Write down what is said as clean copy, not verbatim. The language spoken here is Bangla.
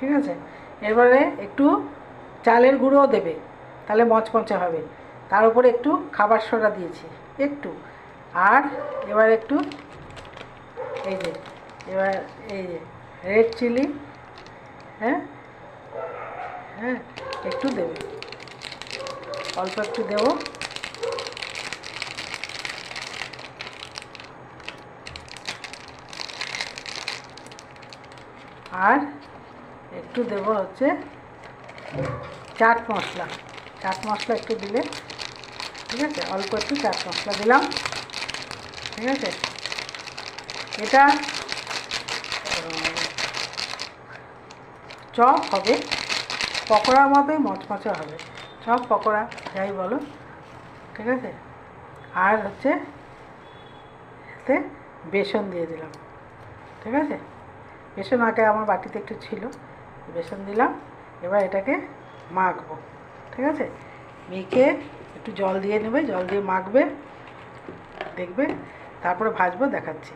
ঠিক আছে। এবারে একটু চালের গুঁড়োও দেবে, তাহলে মচমচে হবে। তার উপরে একটু খাবার সোডা দিয়েছি একটু। আর এবার একটু এই যে এবার এই যে রেড চিলি, হ্যাঁ হ্যাঁ একটু দেবে, অল্প একটু দেবো। আর একটু দেব হচ্ছে চাট মশলা। চাট মশলা একটু দিলে, ঠিক আছে, অল্প একটু চাট মশলা দিলাম, ঠিক আছে। এটা চপ হবে, পকোড়ার মতোই মচমচে হবে, চপ পকোড়া যাই বলো, ঠিক আছে। আর হচ্ছে এতে বেসন দিয়ে দিলাম, ঠিক আছে। বেসন আগে আমার বাটিতে একটু ছিল, বেসন দিলাম। এবার এটাকে মাখবো, ঠিক আছে। মেখে একটু জল দিয়ে নেবে, জল দিয়ে মাখবে, দেখবে, তারপরে ভাজবো, দেখাচ্ছি।